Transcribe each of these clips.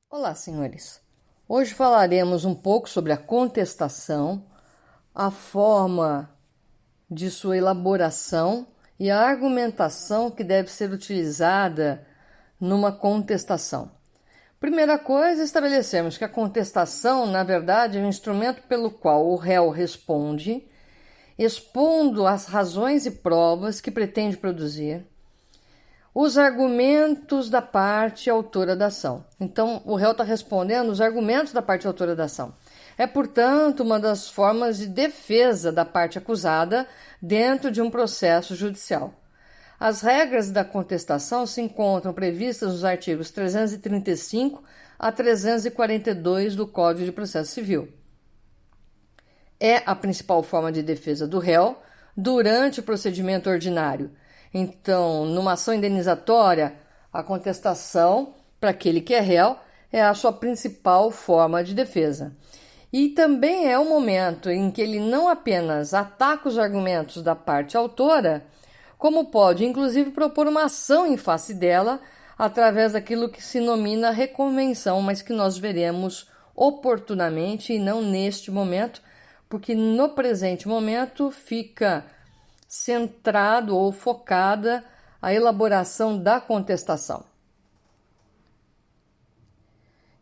Olá, senhores. Hoje falaremos um pouco sobre a contestação, a forma de sua elaboração e a argumentação que deve ser utilizada numa contestação. Primeira coisa, estabelecemos que a contestação, na verdade, é um instrumento pelo qual o réu responde, expondo as razões e provas que pretende produzir, os argumentos da parte autora da ação. Então, o réu está respondendo os argumentos da parte autora da ação. É, portanto, uma das formas de defesa da parte acusada dentro de um processo judicial. As regras da contestação se encontram previstas nos artigos 335 a 342 do Código de Processo Civil. É a principal forma de defesa do réu durante o procedimento ordinário. Então, numa ação indenizatória, a contestação para aquele que é réu é a sua principal forma de defesa. E também é o momento em que ele não apenas ataca os argumentos da parte autora, como pode, inclusive, propor uma ação em face dela através daquilo que se denomina reconvenção, mas que nós veremos oportunamente e não neste momento, porque no presente momento fica centrado ou focada a elaboração da contestação.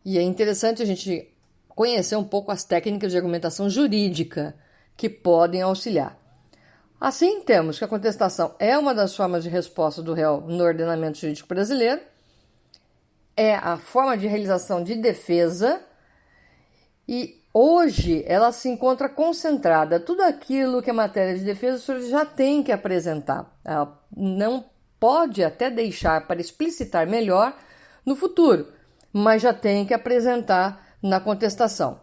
E é interessante a gente conhecer um pouco as técnicas de argumentação jurídica que podem auxiliar. Assim, temos que a contestação é uma das formas de resposta do réu no ordenamento jurídico brasileiro, é a forma de realização de defesa e hoje ela se encontra concentrada. Tudo aquilo que é matéria de defesa o senhor já tem que apresentar. Ela não pode até deixar para explicitar melhor no futuro, mas já tem que apresentar na contestação.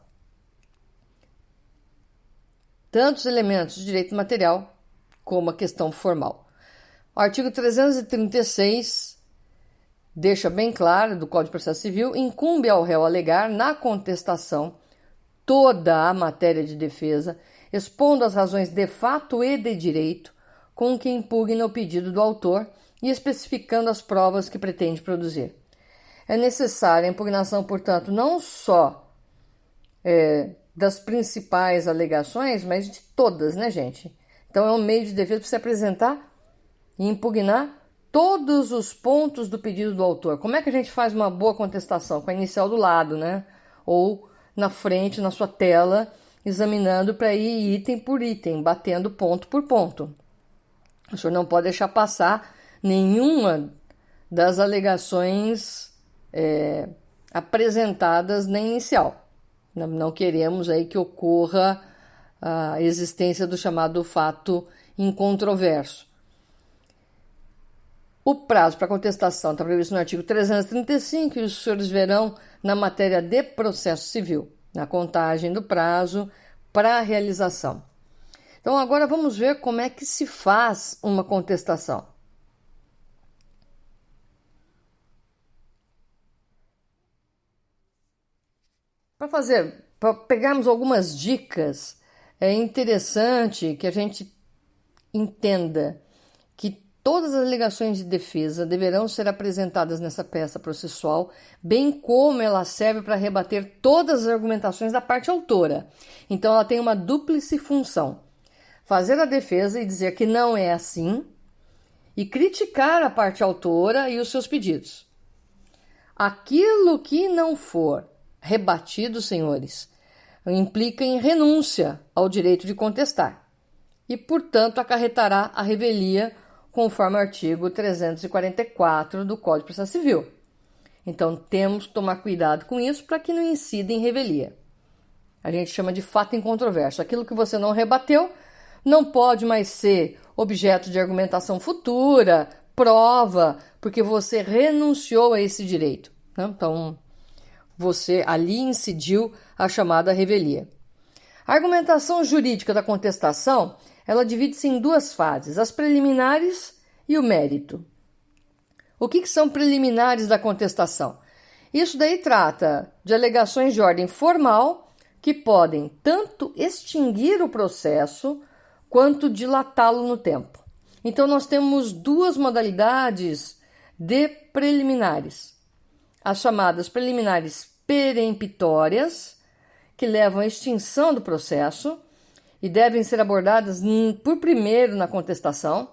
Tanto os elementos de direito material como a questão formal. O artigo 336 deixa bem claro, do Código de Processo Civil, incumbe ao réu alegar na contestação toda a matéria de defesa, expondo as razões de fato e de direito com que impugna o pedido do autor e especificando as provas que pretende produzir. É necessária a impugnação, portanto, não só das principais alegações, mas de todas, né, gente? Então, é um meio de defesa para você apresentar e impugnar todos os pontos do pedido do autor. Como é que a gente faz uma boa contestação? Com a inicial do lado, né? Ou na frente, na sua tela, examinando para ir item por item, batendo ponto por ponto. O senhor não pode deixar passar nenhuma das alegações apresentadas na inicial. Não queremos aí que ocorra a existência do chamado fato incontroverso. O prazo para contestação está previsto no artigo 335 e os senhores verão na matéria de processo civil, na contagem do prazo para a realização. Então, agora vamos ver como é que se faz uma contestação. Para pegarmos algumas dicas, é interessante que a gente entenda que todas as alegações de defesa deverão ser apresentadas nessa peça processual, bem como ela serve para rebater todas as argumentações da parte autora. Então, ela tem uma dúplice função: fazer a defesa e dizer que não é assim, e criticar a parte autora e os seus pedidos. Aquilo que não for rebatido, senhores, implica em renúncia ao direito de contestar e, portanto, acarretará a revelia conforme o artigo 344 do Código de Processo Civil. Então, temos que tomar cuidado com isso para que não incida em revelia. A gente chama de fato incontroverso. Aquilo que você não rebateu não pode mais ser objeto de argumentação futura, prova, porque você renunciou a esse direito. Então, você ali incidiu a chamada revelia. A argumentação jurídica da contestação, ela divide-se em duas fases: as preliminares e o mérito. O que são preliminares da contestação? Isso daí trata de alegações de ordem formal que podem tanto extinguir o processo quanto dilatá-lo no tempo. Então, nós temos duas modalidades de preliminares: as chamadas preliminares peremptórias, que levam à extinção do processo e devem ser abordadas por primeiro na contestação.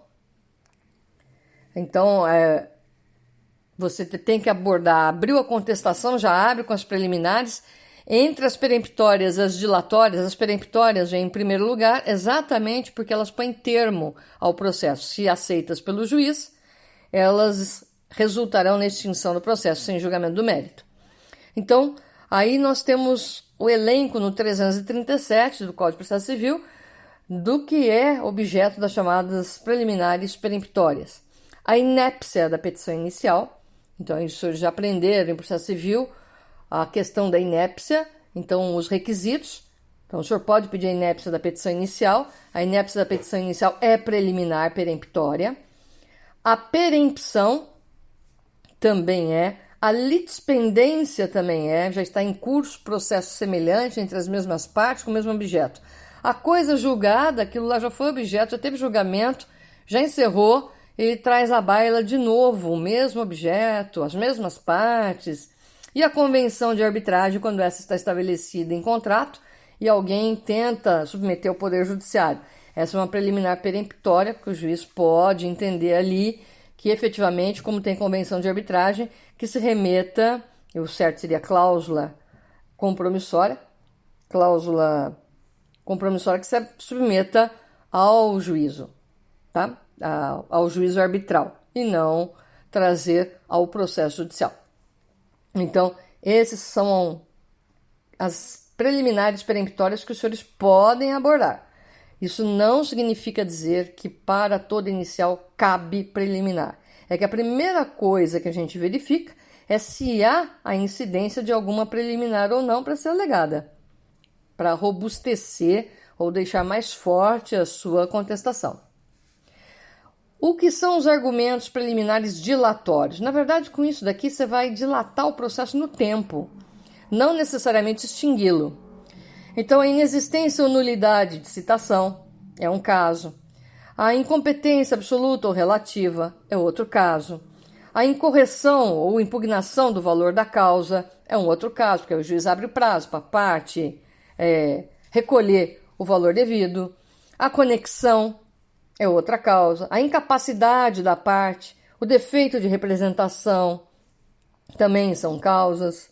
Então, você tem que abordar, abriu a contestação, já abre com as preliminares. Entre as peremptórias e as dilatórias, as peremptórias vêm em primeiro lugar exatamente porque elas põem termo ao processo. Se aceitas pelo juiz, elas resultarão na extinção do processo sem julgamento do mérito. Então, aí nós temos o elenco no 337 do Código de Processo Civil do que é objeto das chamadas preliminares peremptórias. A inépcia da petição inicial, então os senhores já aprenderam em processo civil a questão da inépcia, então os requisitos. Então o senhor pode pedir a inépcia da petição inicial, a inépcia da petição inicial é preliminar peremptória, a perempção também é, a litispendência também é, já está em curso processo semelhante entre as mesmas partes com o mesmo objeto. A coisa julgada, aquilo lá já foi objeto, já teve julgamento, já encerrou, ele traz à baila de novo o mesmo objeto, as mesmas partes. E a convenção de arbitragem, quando essa está estabelecida em contrato e alguém tenta submeter ao Poder Judiciário. Essa é uma preliminar peremptória, que o juiz pode entender ali que efetivamente, como tem convenção de arbitragem, que se remeta, o certo seria cláusula compromissória que se submeta ao juízo, tá? Ao juízo arbitral, e não trazer ao processo judicial. Então, esses são as preliminares peremptórias que os senhores podem abordar. Isso não significa dizer que para toda inicial cabe preliminar. É que a primeira coisa que a gente verifica é se há a incidência de alguma preliminar ou não para ser alegada, para robustecer ou deixar mais forte a sua contestação. O que são os argumentos preliminares dilatórios? Na verdade, com isso daqui você vai dilatar o processo no tempo, não necessariamente extingui-lo. Então, a inexistência ou nulidade de citação é um caso. A incompetência absoluta ou relativa é outro caso. A incorreção ou impugnação do valor da causa é um outro caso, porque o juiz abre o prazo para a parte recolher o valor devido. A conexão é outra causa. A incapacidade da parte, o defeito de representação também são causas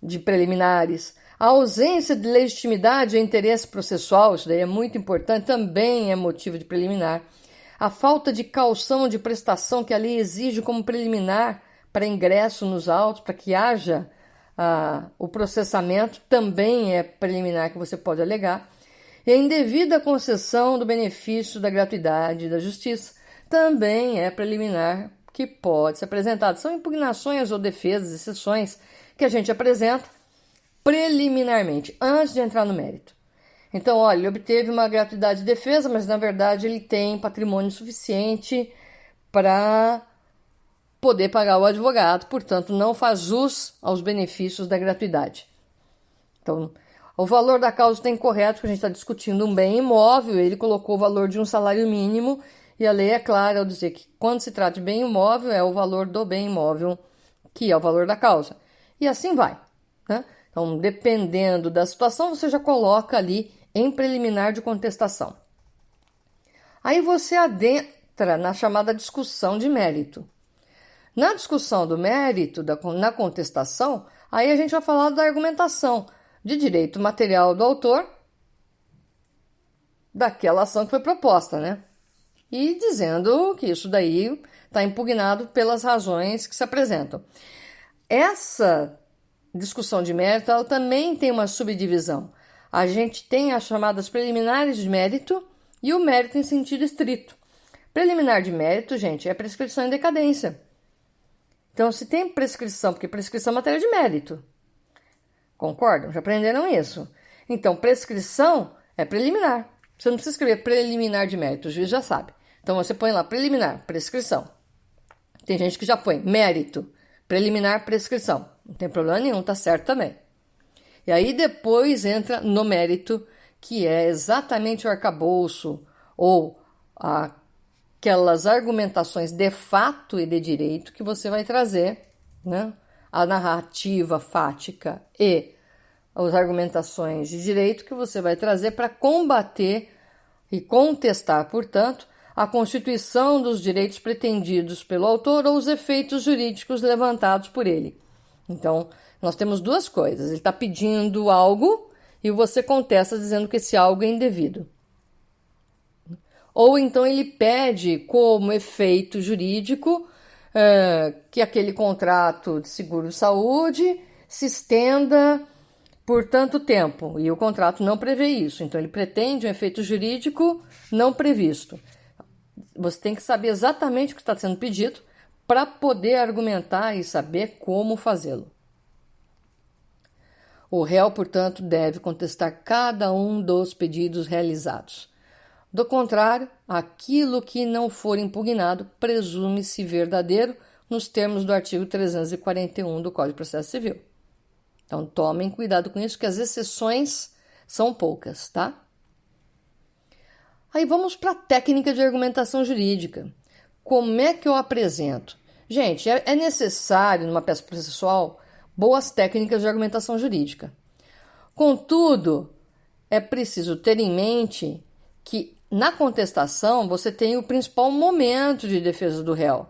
de preliminares. A ausência de legitimidade ou interesse processual, isso daí é muito importante, também é motivo de preliminar. A falta de caução de prestação que a lei exige como preliminar para ingresso nos autos, para que haja o processamento, também é preliminar que você pode alegar. E a indevida concessão do benefício da gratuidade da justiça também é preliminar que pode ser apresentado. São impugnações ou defesas, exceções que a gente apresenta preliminarmente, antes de entrar no mérito. Então, olha, ele obteve uma gratuidade de defesa, mas na verdade ele tem patrimônio suficiente para poder pagar o advogado, portanto não faz jus aos benefícios da gratuidade. Então, o valor da causa está incorreto, porque a gente está discutindo um bem imóvel, ele colocou o valor de um salário mínimo, e a lei é clara ao dizer que quando se trata de bem imóvel, é o valor do bem imóvel que é o valor da causa. E assim vai, né? Então, dependendo da situação, você já coloca ali em preliminar de contestação. Aí você adentra na chamada discussão de mérito. Na discussão do mérito, na contestação, aí a gente vai falar da argumentação de direito material do autor daquela ação que foi proposta, né? E dizendo que isso daí está impugnado pelas razões que se apresentam. Essa discussão de mérito, ela também tem uma subdivisão. A gente tem as chamadas preliminares de mérito e o mérito em sentido estrito. Preliminar de mérito, gente, é prescrição em decadência. Então, se tem prescrição, porque prescrição é matéria de mérito. Concordam? Já aprenderam isso? Então, prescrição é preliminar. Você não precisa escrever preliminar de mérito, o juiz já sabe. Então, você põe lá preliminar, prescrição. Tem gente que já põe mérito, preliminar, prescrição. Não tem problema nenhum, tá certo também. E aí depois entra no mérito, que é exatamente o arcabouço ou aquelas argumentações de fato e de direito que você vai trazer, né, a narrativa fática e as argumentações de direito que você vai trazer para combater e contestar, portanto, a constituição dos direitos pretendidos pelo autor ou os efeitos jurídicos levantados por ele. Então, nós temos duas coisas. Ele está pedindo algo e você contesta dizendo que esse algo é indevido. Ou então ele pede como efeito jurídico que aquele contrato de seguro-saúde se estenda por tanto tempo, e o contrato não prevê isso. Então, ele pretende um efeito jurídico não previsto. Você tem que saber exatamente o que está sendo pedido para poder argumentar e saber como fazê-lo. O réu, portanto, deve contestar cada um dos pedidos realizados. Do contrário, aquilo que não for impugnado presume-se verdadeiro nos termos do artigo 341 do Código de Processo Civil. Então, tomem cuidado com isso, que as exceções são poucas, tá? Aí vamos para a técnica de argumentação jurídica. Como é que eu apresento? Gente, é necessário, numa peça processual, boas técnicas de argumentação jurídica. Contudo, é preciso ter em mente que, na contestação, você tem o principal momento de defesa do réu.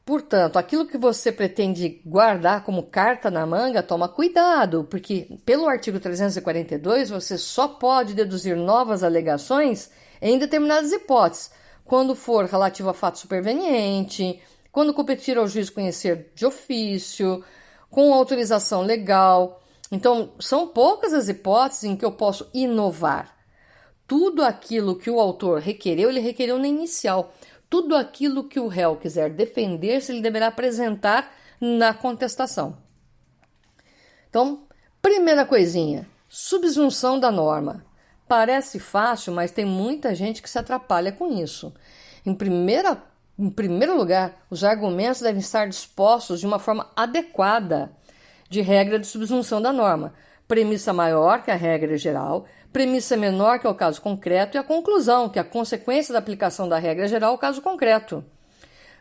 Portanto, aquilo que você pretende guardar como carta na manga, toma cuidado, porque pelo artigo 342 você só pode deduzir novas alegações em determinadas hipóteses, quando for relativo a fato superveniente, quando competir ao juiz conhecer de ofício, com autorização legal. Então, são poucas as hipóteses em que eu posso inovar. Tudo aquilo que o autor requereu, ele requereu na inicial. Tudo aquilo que o réu quiser defender-se, ele deverá apresentar na contestação. Então, primeira coisinha, subsunção da norma. Parece fácil, mas tem muita gente que se atrapalha com isso. Em primeiro lugar, os argumentos devem estar dispostos de uma forma adequada de regra de subsunção da norma. Premissa maior, que a regra geral, premissa menor, que é o caso concreto, e a conclusão, que é a consequência da aplicação da regra geral ao caso concreto.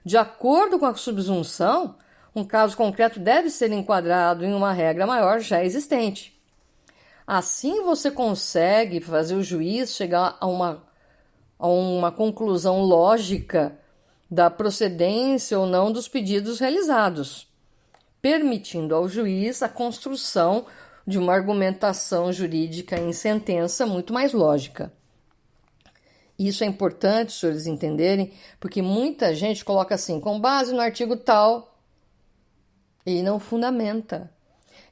De acordo com a subsunção, um caso concreto deve ser enquadrado em uma regra maior já existente. Assim você consegue fazer o juiz chegar a uma conclusão lógica da procedência ou não dos pedidos realizados, permitindo ao juiz a construção de uma argumentação jurídica em sentença muito mais lógica. Isso é importante, os senhores entenderem, porque muita gente coloca assim, com base no artigo tal, e não fundamenta.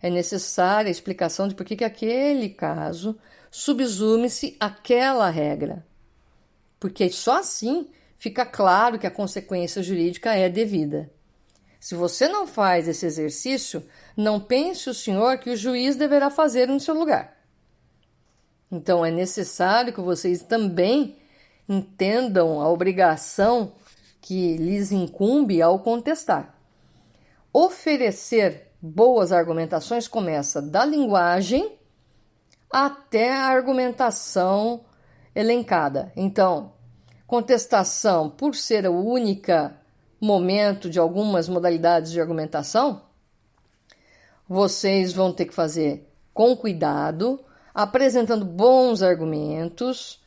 É necessária a explicação de por que aquele caso subsume-se àquela regra. Porque só assim fica claro que a consequência jurídica é devida. Se você não faz esse exercício, não pense o senhor que o juiz deverá fazer no seu lugar. Então, é necessário que vocês também entendam a obrigação que lhes incumbe ao contestar. Oferecer boas argumentações começa da linguagem até a argumentação elencada. Então, contestação, por ser a única momento de algumas modalidades de argumentação, vocês vão ter que fazer com cuidado, apresentando bons argumentos.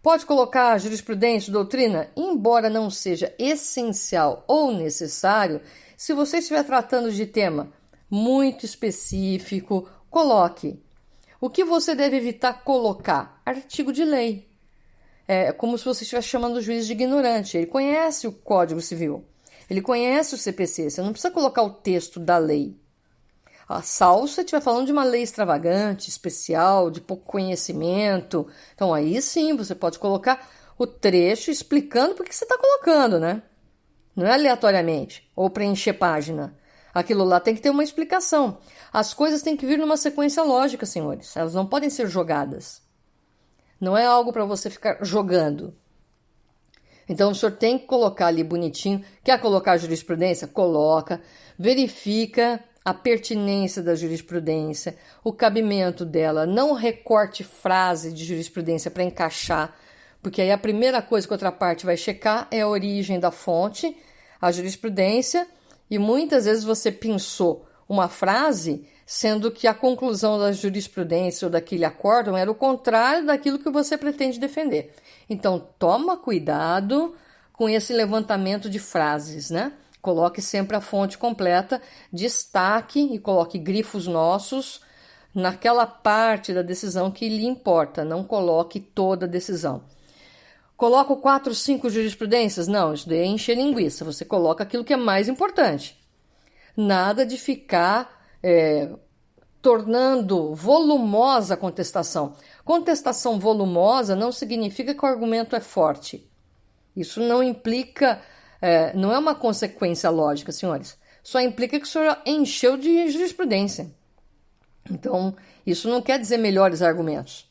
Pode colocar jurisprudência, doutrina, embora não seja essencial ou necessário. Se você estiver tratando de tema muito específico, coloque. O que você deve evitar colocar? Artigo de lei. É como se você estivesse chamando o juiz de ignorante. Ele conhece o Código Civil, ele conhece o CPC. Você não precisa colocar o texto da lei. Salvo se você estiver falando de uma lei extravagante, especial, de pouco conhecimento. Então, aí sim, você pode colocar o trecho explicando por que você está colocando, né? Não é aleatoriamente, ou preencher página. Aquilo lá tem que ter uma explicação. As coisas têm que vir numa sequência lógica, senhores. Elas não podem ser jogadas. Não é algo para você ficar jogando. Então, o senhor tem que colocar ali bonitinho. Quer colocar a jurisprudência? Coloca. Verifica a pertinência da jurisprudência, o cabimento dela. Não recorte frase de jurisprudência para encaixar, porque aí a primeira coisa que a outra parte vai checar é a origem da fonte, a jurisprudência e muitas vezes você pensou uma frase, sendo que a conclusão da jurisprudência ou daquele acórdão era o contrário daquilo que você pretende defender. Então, toma cuidado com esse levantamento de frases, né? Coloque sempre a fonte completa, destaque e coloque grifos nossos naquela parte da decisão que lhe importa, não coloque toda a decisão. Coloco 4, 5 jurisprudências? Não, isso daí é encher linguiça, você coloca aquilo que é mais importante. Nada de ficar tornando volumosa a contestação. Contestação volumosa não significa que o argumento é forte. Isso não implica, não é uma consequência lógica, senhores. Só implica que o senhor encheu de jurisprudência. Então, isso não quer dizer melhores argumentos.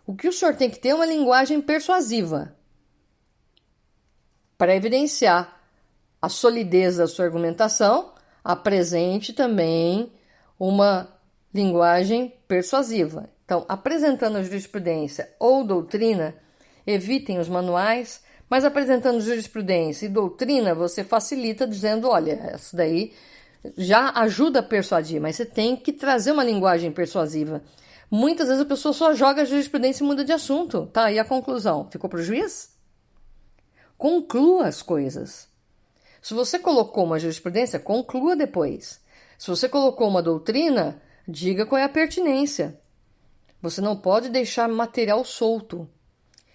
O que o senhor tem que ter é uma linguagem persuasiva para evidenciar a solidez da sua argumentação. Apresente também uma linguagem persuasiva. Então, apresentando a jurisprudência ou doutrina, evitem os manuais, mas apresentando jurisprudência e doutrina, você facilita dizendo, olha, isso daí já ajuda a persuadir, mas você tem que trazer uma linguagem persuasiva. Muitas vezes a pessoa só joga a jurisprudência e muda de assunto. Tá, e a conclusão? Ficou para o juiz? Conclua as coisas. Se você colocou uma jurisprudência, conclua depois. Se você colocou uma doutrina, diga qual é a pertinência. Você não pode deixar material solto.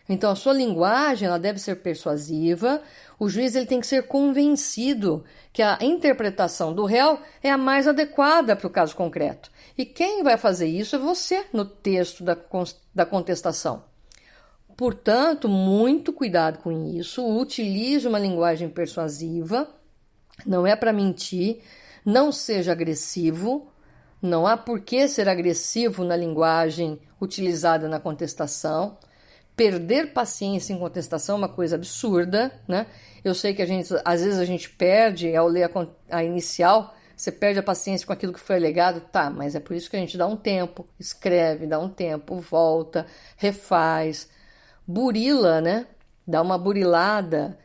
Então, a sua linguagem ela deve ser persuasiva. O juiz ele tem que ser convencido que a interpretação do réu é a mais adequada para o caso concreto. E quem vai fazer isso é você no texto da contestação. Portanto, muito cuidado com isso. Utilize uma linguagem persuasiva. Não é para mentir. Não seja agressivo. Não há por que ser agressivo na linguagem utilizada na contestação. Perder paciência em contestação é uma coisa absurda, né? Eu sei que às vezes a gente perde ao ler a inicial, você perde a paciência com aquilo que foi alegado, tá, mas é por isso que a gente dá um tempo, escreve, dá um tempo, volta, refaz, burila, né? Dá uma burilada,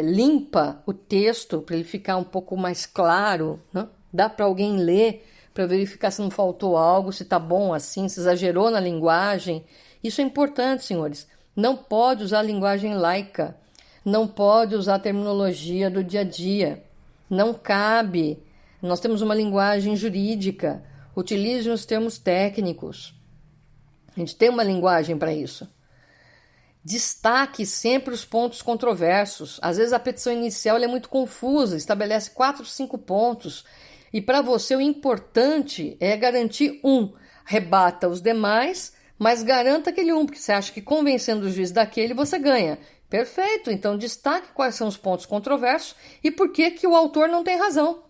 limpa o texto para ele ficar um pouco mais claro, né? Dá para alguém ler para verificar se não faltou algo, se tá bom assim, se exagerou na linguagem. Isso é importante, senhores. Não pode usar linguagem laica, não pode usar terminologia do dia a dia, não cabe. Nós temos uma linguagem jurídica, utilize os termos técnicos. A gente tem uma linguagem para isso. Destaque sempre os pontos controversos. Às vezes a petição inicial é muito confusa, estabelece 4, 5 pontos, e para você o importante é garantir rebata os demais, mas garanta aquele porque você acha que convencendo o juiz daquele você ganha. Perfeito, então destaque quais são os pontos controversos e por que o autor não tem razão.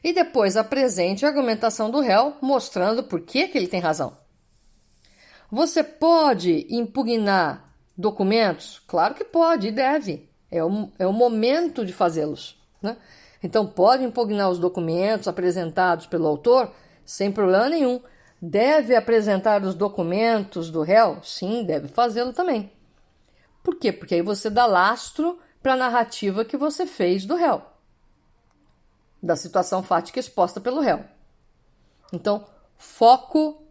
E depois apresente a argumentação do réu, mostrando por que ele tem razão. Você pode impugnar documentos? Claro que pode e deve. É o momento de fazê-los, né? Então pode impugnar os documentos apresentados pelo autor sem problema nenhum. Deve apresentar os documentos do réu? Sim, deve fazê-lo também. Por quê? Porque aí você dá lastro para a narrativa que você fez do réu, da situação fática exposta pelo réu. Então, foco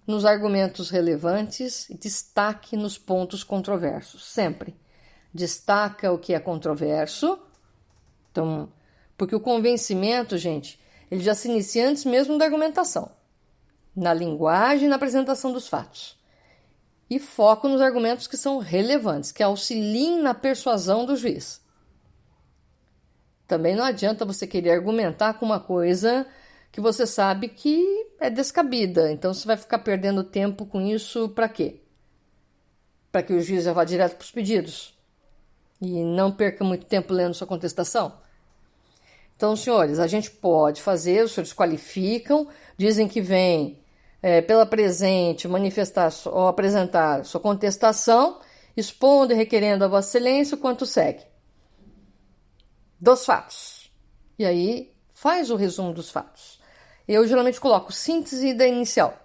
nos argumentos relevantes e destaque nos pontos controversos, sempre. Destaca o que é controverso. Então, porque o convencimento, gente, ele já se inicia antes mesmo da argumentação, na linguagem e na apresentação dos fatos. E foco nos argumentos que são relevantes, que auxiliem na persuasão do juiz. Também não adianta você querer argumentar com uma coisa que você sabe que é descabida. Então você vai ficar perdendo tempo com isso para quê? Para que o juiz já vá direto para os pedidos e não perca muito tempo lendo sua contestação? Então, senhores, a gente pode fazer, os senhores qualificam, dizem que vem pela presente manifestar ou apresentar sua contestação, expondo e requerendo a Vossa Excelência o quanto segue. Dos fatos. E aí, faz o resumo dos fatos. Eu geralmente coloco síntese da inicial.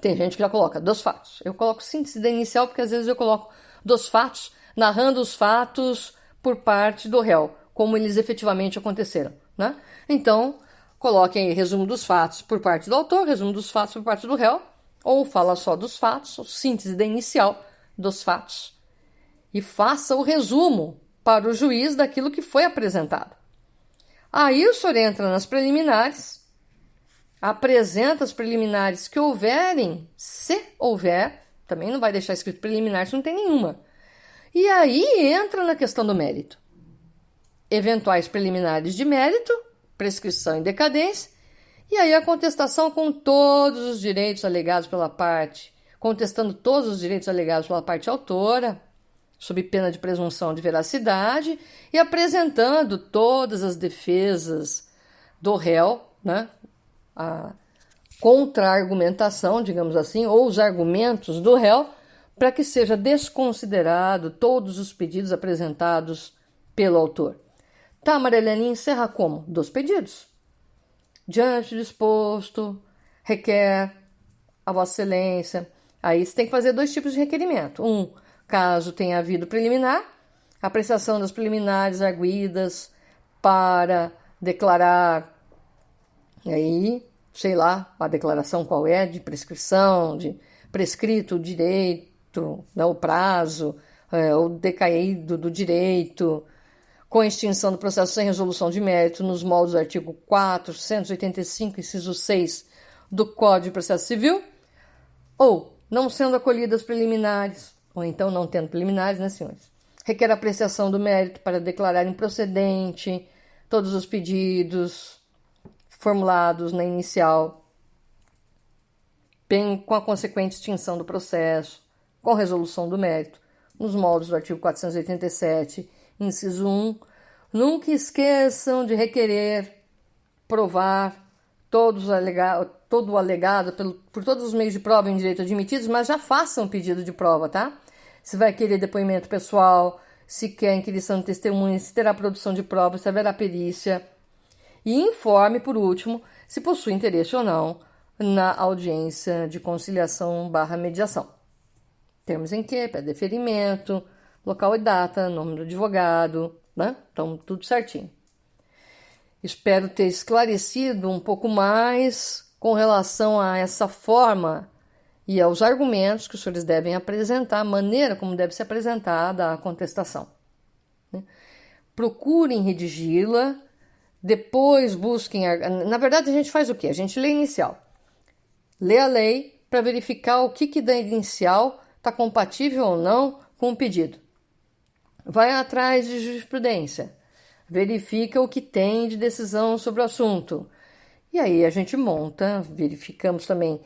Tem gente que já coloca dos fatos. Eu coloco síntese da inicial porque às vezes eu coloco dos fatos, narrando os fatos por parte do réu. como eles efetivamente aconteceram, né? Então, coloque aí resumo dos fatos por parte do autor, resumo dos fatos por parte do réu, ou fala só dos fatos, ou síntese da inicial dos fatos. E faça o resumo para o juiz daquilo que foi apresentado. Aí o senhor entra nas preliminares, apresenta as preliminares que houverem, se houver, também não vai deixar escrito preliminar se não tem nenhuma. E aí entra na questão do mérito. Eventuais preliminares de mérito, prescrição e decadência, e aí a contestação com todos os direitos alegados pela parte, contestando todos os direitos alegados pela parte autora, sob pena de presunção de veracidade, e apresentando todas as defesas do réu, né? A contra-argumentação, digamos assim, ou os argumentos do réu, para que seja desconsiderado todos os pedidos apresentados pelo autor. Tá, Marielene, encerra como? Dos pedidos. Diante do disposto, requer a Vossa Excelência. Aí você tem que fazer 2 tipos de requerimento. Caso tenha havido preliminar, apreciação das preliminares arguidas para declarar, aí, sei lá, a declaração qual é, de prescrição, de prescrito o direito, né, o prazo, o decaído do direito, com extinção do processo sem resolução de mérito nos moldes do artigo 485, inciso 6 do Código de Processo Civil, ou não sendo acolhidas preliminares, ou então não tendo preliminares, né, senhores? Requer apreciação do mérito para declarar improcedente todos os pedidos formulados na inicial, bem com a consequente extinção do processo, com resolução do mérito, nos moldes do artigo 487, inciso 1. Nunca esqueçam de requerer, provar todo o alegado por todos os meios de prova em direito admitidos, mas já façam pedido de prova, tá? Se vai querer depoimento pessoal, se quer inquirição de testemunha, se terá produção de prova, se haverá perícia. E informe, por último, se possui interesse ou não na audiência de conciliação/mediação. Termos em que, pé deferimento, local e data, nome do advogado, né? Então, tudo certinho. Espero ter esclarecido um pouco mais com relação a essa forma e aos argumentos que os senhores devem apresentar, a maneira como deve ser apresentada a contestação. Procurem redigi-la, depois busquem... Na verdade, a gente faz o quê? A gente lê a inicial. Lê a lei para verificar o que da inicial está compatível ou não com o pedido. Vai atrás de jurisprudência. Verifica o que tem de decisão sobre o assunto. E aí a gente monta, verificamos também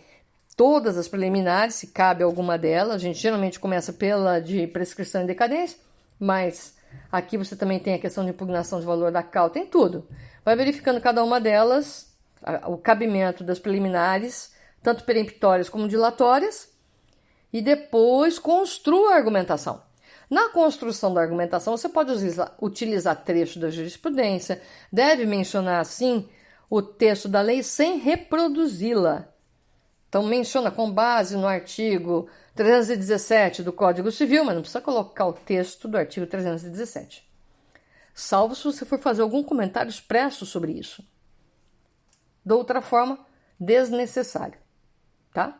todas as preliminares, se cabe alguma delas. A gente geralmente começa pela de prescrição e decadência, mas aqui você também tem a questão de impugnação de valor da causa, tem tudo. Vai verificando cada uma delas, o cabimento das preliminares, tanto peremptórias como dilatórias, e depois construa a argumentação. Na construção da argumentação, você pode utilizar trecho da jurisprudência, deve mencionar, assim, o texto da lei sem reproduzi-la. Então, menciona com base no artigo 317 do Código Civil, mas não precisa colocar o texto do artigo 317. Salvo se você for fazer algum comentário expresso sobre isso. De outra forma, desnecessário, tá?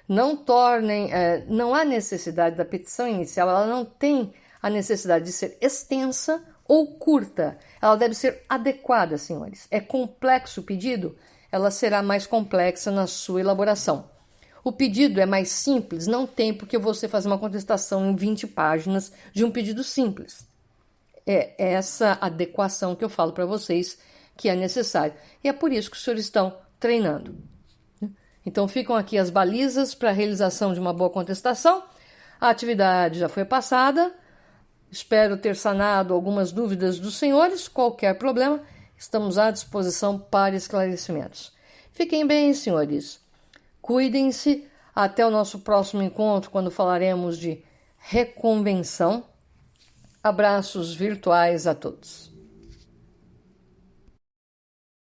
Não há necessidade da petição inicial, ela não tem a necessidade de ser extensa ou curta. Ela deve ser adequada, senhores. É complexo o pedido? Ela será mais complexa na sua elaboração. O pedido é mais simples? Não tem porque você fazer uma contestação em 20 páginas de um pedido simples. É essa adequação que eu falo para vocês que é necessário. E é por isso que os senhores estão treinando. Então, ficam aqui as balizas para a realização de uma boa contestação. A atividade já foi passada. Espero ter sanado algumas dúvidas dos senhores. Qualquer problema, estamos à disposição para esclarecimentos. Fiquem bem, senhores. Cuidem-se. Até o nosso próximo encontro, quando falaremos de reconvenção. Abraços virtuais a todos.